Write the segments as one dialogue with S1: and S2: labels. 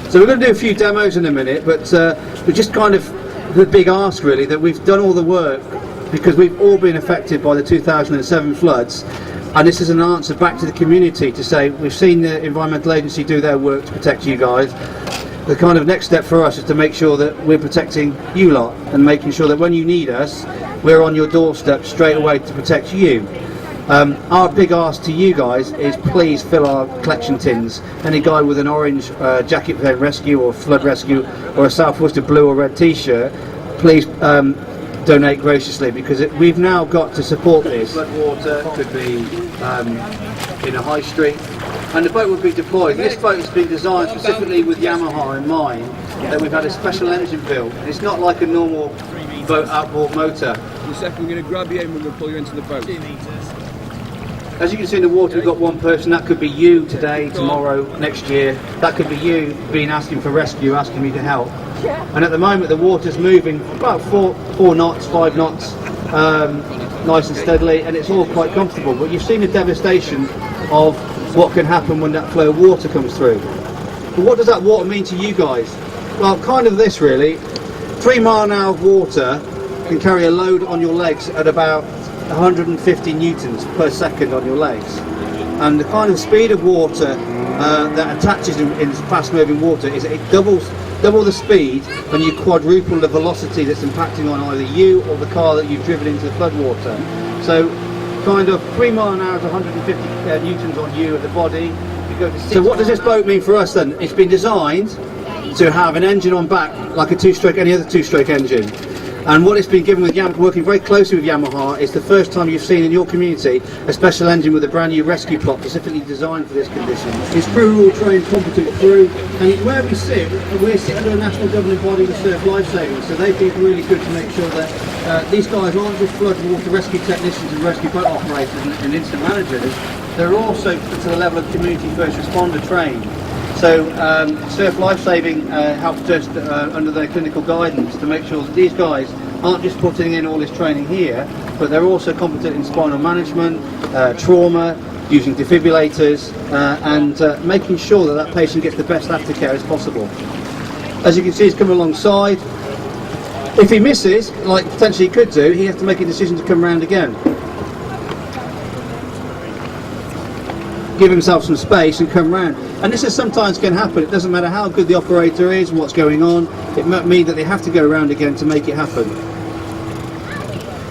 S1: So we're going to do a few demos in a minute, but we're just kind of the big ask really that we've done all the work because we've all been affected by the 2007 floods, and this is an answer back to the community to say we've seen the Environmental Agency do their work to protect you guys. The kind of next step for us is to make sure that we're protecting you lot and making sure that when you need us, we're on your doorstep straight away to protect you. Our big ask to you guys is please fill our collection tins. Any guy with an orange jacket for rescue or flood rescue or a Southwester blue or red t-shirt, please donate graciously, because we've now got to support this. Flood water could be in a high street and the boat would be deployed. This boat has been designed specifically with Yamaha in mind, that we've had a special engine built. It's not like a normal boat outboard motor.
S2: In a second we're going to grab you and we're going to pull you into the boat. 2 meters.
S1: As you can see in the water, we've got one person. That could be you today, tomorrow, next year. That could be you being asking for rescue, asking me to help. And at the moment the water's moving about 4 knots, 5 knots, nice and steadily, and it's all quite comfortable. But you've seen the devastation of what can happen when that flow of water comes through. But what does that water mean to you guys? Well, kind of this really. 3 mile an hour of water can carry a load on your legs at about 150 newtons per second on your legs, and the kind of speed of water that attaches in fast moving water is it double the speed, and you quadruple the velocity that's impacting on either you or the car that you've driven into the flood water. So kind of 3 mile an hour to 150 newtons on you at the body. You go to so what does this boat mean for us then? It's been designed to have an engine on back like a two-stroke, any other two-stroke engine. And what it's been given with Yamaha, working very closely with Yamaha, is the first time you've seen in your community a special engine with a brand new rescue plot specifically designed for this condition. His crew are all trained, competent crew, and where we sit, we're sitting under a national governing body with Surf Lifesaving, so they've been really good to make sure that these guys aren't just flood water rescue technicians and rescue boat operators and incident managers, they're also to the level of community first responder trained. So Surf Lifesaving helped us under their clinical guidance to make sure that these guys aren't just putting in all this training here, but they're also competent in spinal management, trauma, using defibrillators, and making sure that that patient gets the best aftercare as possible. As you can see, he's come alongside. If he misses, like potentially he could do, he has to make a decision to come round again. Give himself some space and come round. And this is sometimes can happen. It doesn't matter how good the operator is and what's going on. It might mean that they have to go around again to make it happen.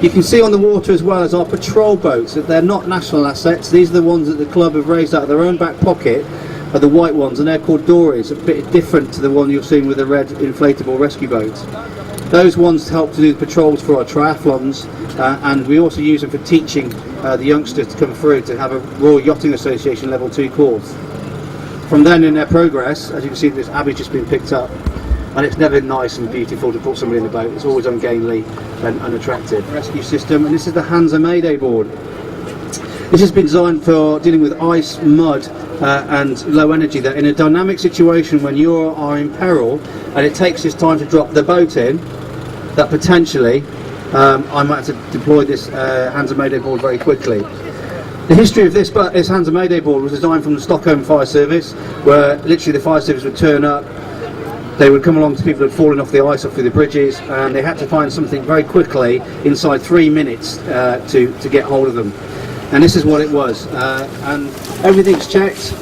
S1: You can see on the water as well as our patrol boats that they're not national assets. These are the ones that the club have raised out of their own back pocket, are the white ones, and they're called dories, a bit different to the one you're seeing with the red inflatable rescue boats. Those ones help to do the patrols for our triathlons, and we also use them for teaching the youngsters to come through to have a Royal Yachting Association Level 2 course. From then in their progress, as you can see, this Abbey's just been picked up, and it's never nice and beautiful to put somebody in the boat. It's always ungainly and unattractive. Rescue system, and this is the Hansa Mayday board. This has been designed for dealing with ice, mud, and low energy. That in a dynamic situation when you are in peril and it takes this time to drop the boat in, that potentially I might have to deploy this Hansa Mayday board very quickly. The history of this Hansa Mayday board was designed from the Stockholm Fire Service, where literally the fire service would turn up, they would come along to people who had fallen off the ice, off through the bridges, and they had to find something very quickly inside 3 minutes to get hold of them. And this is what it was, and everything's checked.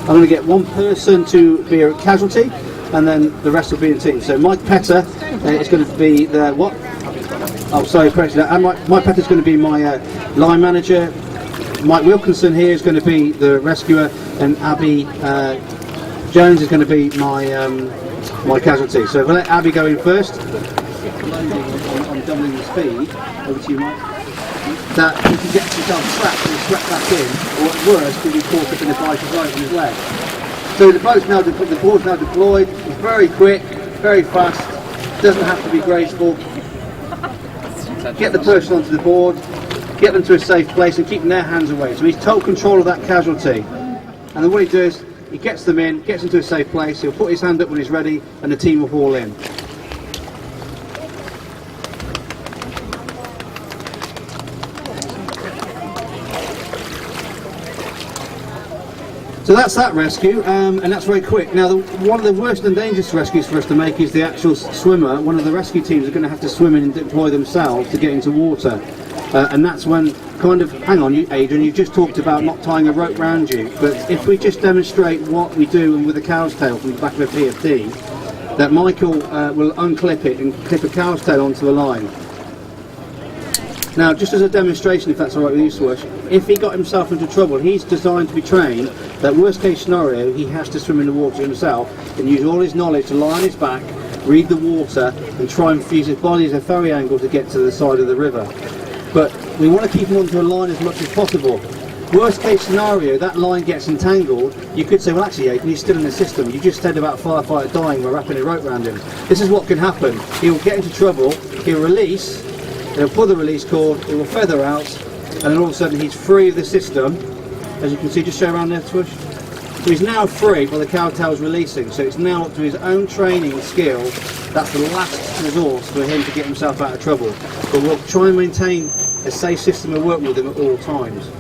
S1: I'm going to get one person to be a casualty, and then the rest will be in teams. So Mike Petter is going to be the what? Oh, sorry, correction. Mike Petter's going to be my line manager. Mike Wilkinson here is going to be the rescuer, and Abby Jones is going to be my casualty. So we'll let Abby go in first. On doubling the speed. Over to you, Mike. That you can get yourself trapped and swept back in, or at worst, you'll be caught up in the bike of light on his leg. So the board's now deployed. It's very quick, very fast. Doesn't have to be graceful. Get the person onto the board, get them to a safe place, and keeping their hands away. So he's total control of that casualty. And then what he does, he gets them in, gets them to a safe place. He'll put his hand up when he's ready, and the team will haul in. So that's that rescue, and that's very quick. Now, one of the worst and dangerous rescues for us to make is the actual swimmer. One of the rescue teams are going to have to swim in and deploy themselves to get into water. And that's when, kind of, hang on, Adrian, you just talked about not tying a rope round you, but if we just demonstrate what we do with a cow's tail from the back of a PFD, that Michael will unclip it and clip a cow's tail onto the line. Now, just as a demonstration, if that's all right with you, Swish, if he got himself into trouble, he's designed to be trained that worst case scenario, he has to swim in the water himself and use all his knowledge to lie on his back, read the water and try and use his body as a ferry angle to get to the side of the river. But we want to keep him onto a line as much as possible. Worst case scenario, that line gets entangled, you could say, well actually Aidan, he's still in the system, you just said about a firefighter dying, we're wrapping a rope around him. This is what can happen. He'll get into trouble, he'll release, he'll pull the release cord, it will feather out, and then all of a sudden he's free of the system. As you can see, just show around there, Swish. So he's now free while the cowtail's releasing, so it's now up to his own training and skill. That's the last resource for him to get himself out of trouble. But we'll try and maintain a safe system of work with him at all times.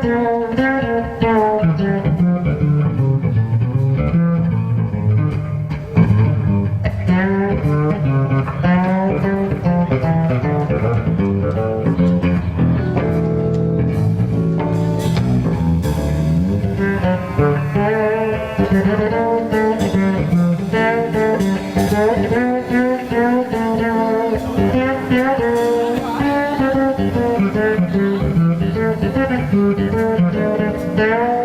S3: Thank you.